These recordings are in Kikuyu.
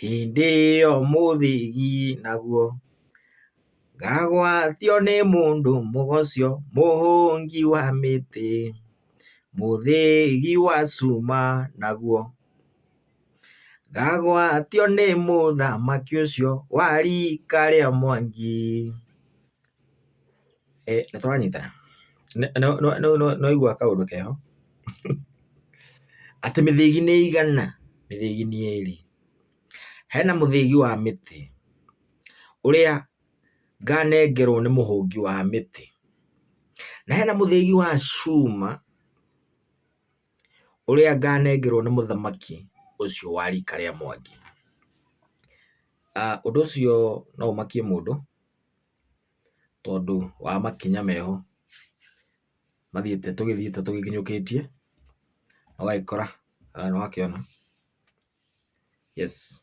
hĩndĩ ĩyo mũthĩgi naguo ngagwatio nĩ mũndũ mũgocio mũhũngi wa mĩtĩ, mũthĩgi wa cuma naguo ngagwatio nĩ mũthamaki ũcio wa rika rĩa Mwangi. Nĩtũranyitana no igua kaũndũ keho atĩ mĩthĩgi nĩ igana, mĩthĩgi nĩ ĩrĩ. Hena mũthĩgi wa mĩtĩ ũrĩa nganengerwo nĩ mũhũngi wa mĩtĩ, na hena mũthĩgi wa cuma ũrĩa nganengerwo nĩ mũthamaki ũcio wa rika rĩa Mwangi. Ũndũ ũcio no ũmakie mũndũ tondũ wa makinya meho tũgĩthiĩte tũgĩkinyũkĩtie, ũgagĩkora nĩwakĩona yes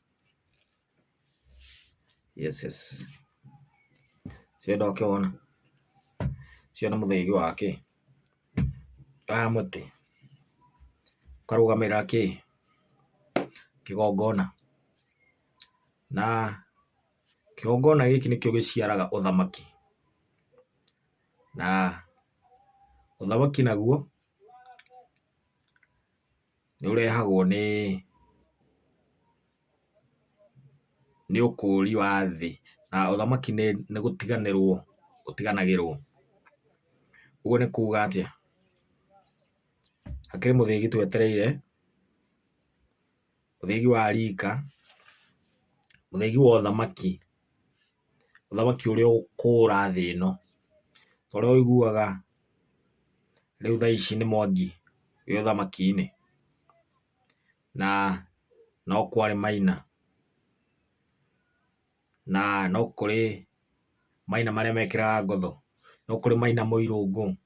cio ndokĩwona cio nĩ mũthĩgi wa kĩ wa mũtĩ ũkarũgamĩrĩra kĩ kĩgongona, na kĩgongona gĩkĩ nĩkĩo gĩciaraga ũthamaki, na ũthamaki naguo nĩũrehagwo nĩ ũkũri wa thĩ, na ũthamaki nĩ gũtiganĩrwo ũtiganagĩrwo. Ũguo nĩ kuga atĩa, hakĩrĩ mũthĩgi twetereire, mũthĩgi wa rika, mũthĩgi wa ũthamaki, ũthamaki ũrĩa ũkũra thĩ ĩno, ta ũrĩa ũiguaga rĩu thaa ici nĩ Mwangi wĩ ũthamaki-inĩ, na no Kware Maina, na no kũrĩ Maina marĩa mekĩraga ngotho, no kũrĩ Maina Mũirũngũ,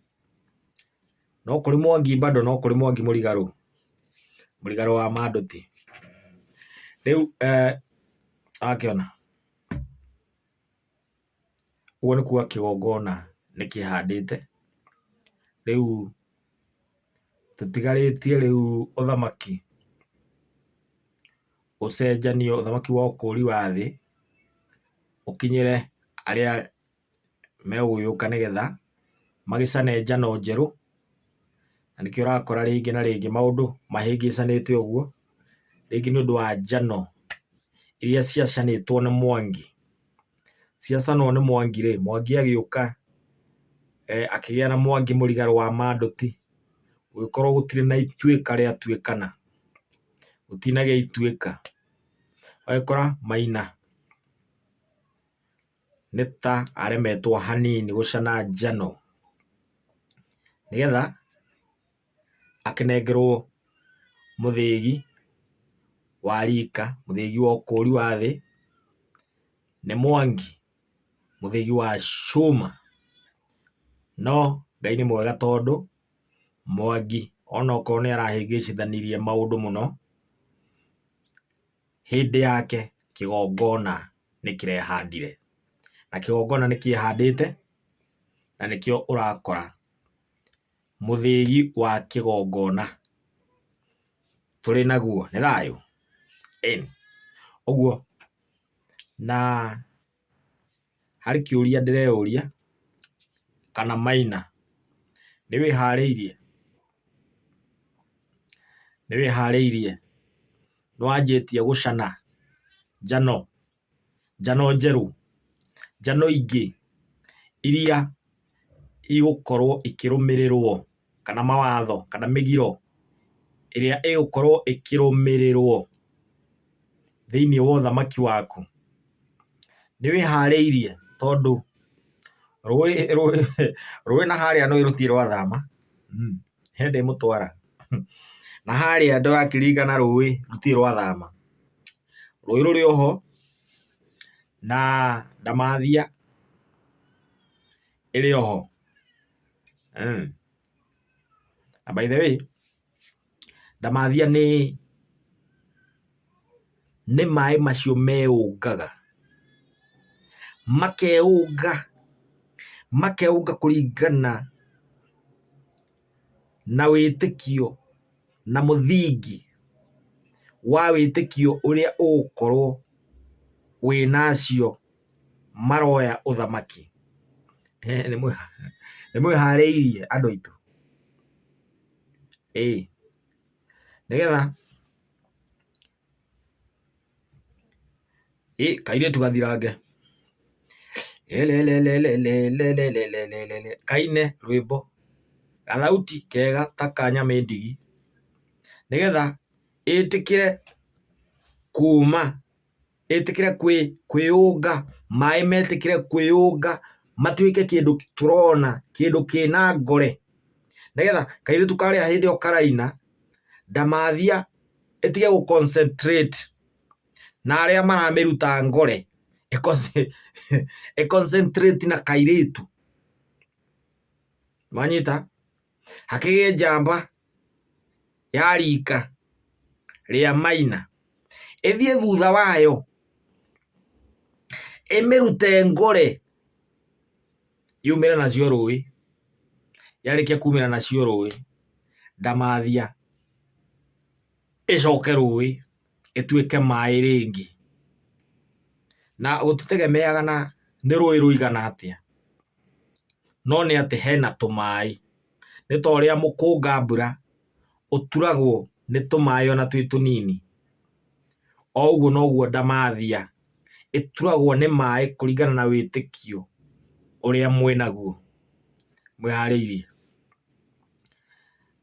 no kũrĩ Mwangi bado, no kũrĩ Mwangi mũrigarũ wa Madũti. Rĩu akĩona ũguo nĩ kuga kĩgongona nĩkĩhandĩte, rĩu tũtigarĩtie rĩu ũthamaki ũcenjanio, ũthamaki wa ũkũri wa thĩ ũkinyĩre arĩa megũgĩũka nĩgetha magĩcane njano njerũ, na nĩkĩo ũrakora rĩngĩ na rĩngĩ maũndũ mahĩngĩcanĩte ũguo, rĩngĩ nĩ ũndũ wa njano iria ciacanĩtwo nĩ Mwangi. Ciacanwo nĩ Mwangi rĩ, Mwangi agĩũka akĩgĩa na Mwangi mũrigarũ wa Madũti, gũgĩkorwo gũtirĩ na ituĩka rĩa tuĩkana, gũtinagĩa ituĩka, ũgagĩkora Maina nĩ ta aremetwo hanini gũcana njano, nĩgetha akĩnengerwo mũthĩgi wa rika, mũthĩgi wa ũkũri wa thĩ nĩ Mwangi, mũthĩgi wa cuma. No Ngai nĩ mwega tondũ Mwangi onokorwo nĩ arahĩngĩcithanirie maũndũ mũno, hĩndĩ yake kĩgongona nĩkĩrehandire, na kĩgongona nĩkĩehandĩte, na nĩkĩo ũrakora mũthĩgi wa kĩgongona tũrĩ naguo nĩ thayũ. Ĩni ũguo, na harĩ kĩũria ndĩreyũria, kana Maina nĩwĩharĩirie, nĩwanjĩtie gũcana njano njerũ, njano ingĩ iria igũkorwo ikĩrũmĩrĩrwo, kana mawatho kana mĩgiro ĩrĩa ĩgũkorwo ĩkĩrũmĩrĩrwo thĩinĩ wa ũthamaki waku? Nĩwĩharĩirie? Tondũ rũĩ na harĩa nĩũĩ rũtirĩ rwathama, he ndĩmũtwara na harĩa ndũrakĩririkana rũĩ rũtirĩ rwathama, rũĩ rũrĩ oho na ndamathia ĩrĩ oho. Na by the way, ndamathia nĩ maĩ macio meũngaga, makeũnga kũringana na wĩtĩkio na mũthingi wa wĩtĩkio ũrĩa ũgũkorwo wĩnacio maroya ũthamaki. Nĩ mwĩharĩirie andũ aitũ? Nĩgetha kairĩtu gathirange kaine rwĩmbo gathauti kega ta ka Nyamĩndigi, nĩgetha ĩtĩkĩre kuma, ĩtĩkĩre kwĩyũnga, maĩ metĩkĩre kwĩyũnga, matuĩke kĩndũ tũrona, kĩndũ kĩna ngore. Nĩgetha kairĩtu karĩa hĩndĩ ĩyo karaina, ndamathia ĩtige gũ concentrate na arĩa maramĩruta ngore, concentrate na kairĩtu. Mwanyita? Hakĩgĩe njamba ya rika rĩa Maina, ĩthiĩ thutha wayo ĩmĩrute ngore, yumĩre nacio rũĩ. Yarĩkia kumĩra nacio rũĩ, ndamathia ĩcoke rũĩ, ĩtuĩke maĩ rĩngĩ. Na gũtitegemeaga na nĩ rũĩ rũigana atĩa, no nĩ atĩ hena tũmaĩ. Nĩ ta ũrĩa mũkũnga mbura ũturagwo nĩ tũmaĩ ona twĩ tũnini, o ũguo noguo ndamathia ĩturagwo nĩ maĩ kũringana na wĩtĩkio ũrĩa mwĩnaguo. Mwĩharĩirie?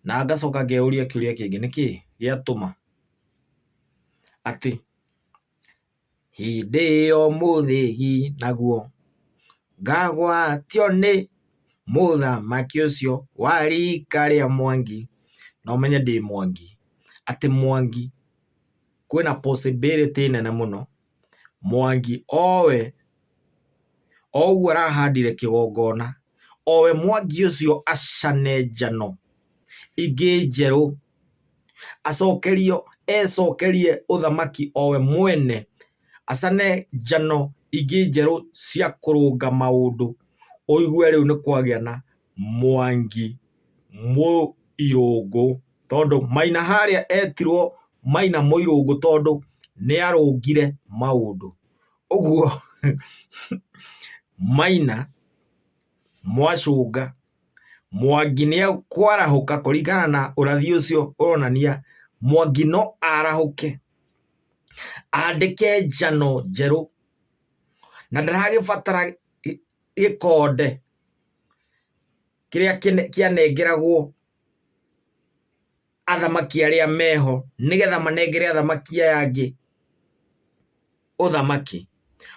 Na ngacoka ngeyũria kĩũria kĩngĩ, nĩkĩ gĩatũma atĩ hĩndĩ ĩyo mũthĩgi naguo ngagwatio nĩ mũthamaki ũcio wa rika rĩa Mwangi? Na ũmenye ndĩ Mwangi, atĩ Mwangi kwĩna possibility nene mũno Mwangi owe o ũguo arahandire kĩgongona, owe Mwangi ũcio acane njano ingĩ njerũ, ecokerie ũthamaki owe mwene, acane njano ingĩ njerũ cia kũrũnga maũndũ. Ũigue rĩu nĩ kwagĩa na Mwangi Mũirũngũ, tondũ Maina harĩa etirwo Maina Mũirũngũ tondũ nĩ arũngire maũndũ. Ũguo Maina mwacũnga, Mwangi nĩ ekwarahũka kũringana na ũrathi ũcio ũronania Mwangi no arahũke, andĩke njano njerũ, na ndaragĩbatara gĩkonde kĩrĩa kĩanengeragwo athamaki arĩa meho nĩgetha manengere athamaki aya angĩ ũthamaki.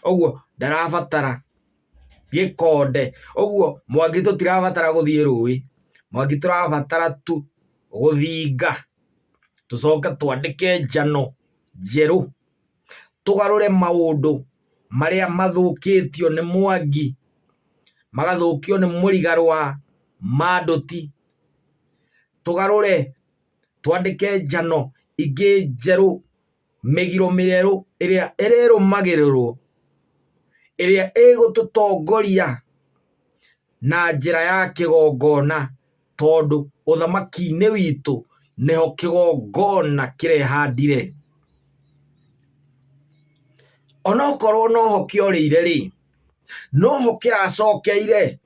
Ũguo ndarabatara gĩkonde. Ũguo Mwangi tũtirabatara gũthiĩ rũĩ, Mwangi tũrabatara tu gũthinga, tũcoke twandĩke njano njerũ, tũgarũre maũndũ marĩa mathũkĩtio nĩ Mwangi, magathũkio nĩ mũrigaro wa Madũti. Tũgarũre, twandĩke njano ingĩ njerũ, mĩgiro mĩerũ ĩrĩa ĩrĩrũmagĩrĩrwo, ĩrĩa ĩgũtũtongoria na njĩra ya kĩgongona, tondũ ũthamaki-inĩ witũ nĩho kĩgongona kĩrehandire. Onokorwo noho kĩorĩire rĩ, noho kĩracokeire,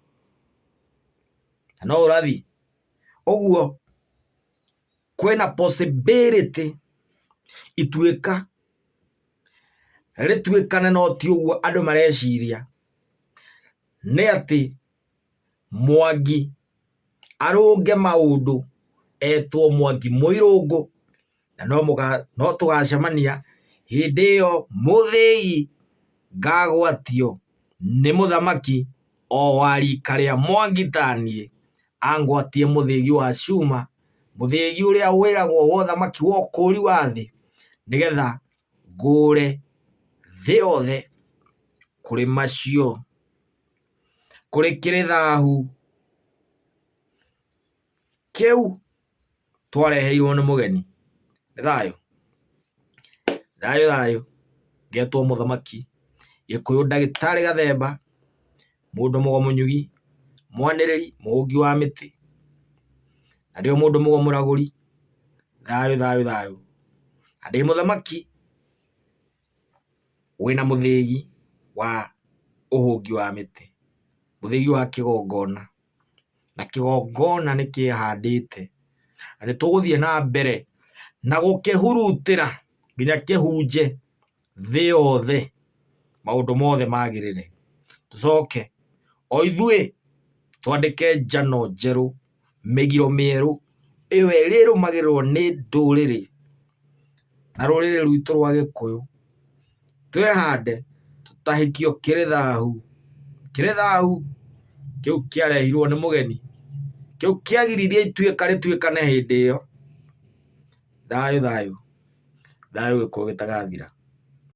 no ũrathi. Ũguo kwĩna possibility rĩtuĩkane no ti ũguo andũ mareciria, nĩ atĩ Mwangi arũnge maũndũ etwo Mwangi Mũirũngũ, na no tũgacemania hĩndĩ ĩyo mũthĩgi ngagwatio nĩ mũthamaki o wa rika rĩa Mwangi ta niĩ, angwatie mũthĩgi wa cuma, mũthĩgi ũrĩa wĩragwo wa ũthamaki wa ũkũri wa thĩ, nĩgetha ngũre thĩ yothe kũrĩ macio, kũrĩ kĩrĩthahu kĩu twareheirwo nĩ mũgeni. Nĩ thayũ? Thayũ thayũ. Ngetwo mũthamaki Gĩkũyũ Ndagĩtarĩ Gathemba, mũndũ mũgomũnyugi, mwanĩrĩri, mũhũngi wa mĩtĩ, na ndio mũndũ mũgomũragũri. Thayũ thayũ thayũ. Ndĩ mũthamaki wĩna mũthĩgi wa ũhũngi wa mĩtĩ, mũthĩgi wa kĩgongona, na kĩgongona nĩ kĩhandĩte, na nĩ tũgũthiĩ na mbere na gũkĩhurutĩra nginya kĩhunje thĩ yothe, maũndũ mothe magĩrĩre. Tũcoke o ithuĩ twandĩke njano njerũ, mĩgiro mĩerũ, ĩyo ĩrĩrũmagĩrĩrwo nĩ ndũrĩrĩ na rũrĩrĩ rwitũ rwa Gĩkũyũ. Twĩhande tũtahĩkio kĩrĩ thahu, kĩrĩ thahu kĩu kĩarehirwo nĩ mũgeni, kĩu kĩagiririe ituĩka rĩtuĩkane hĩndĩ ĩyo. Thayũ thayũ, thayũ Gĩkũyũ gĩtagathira.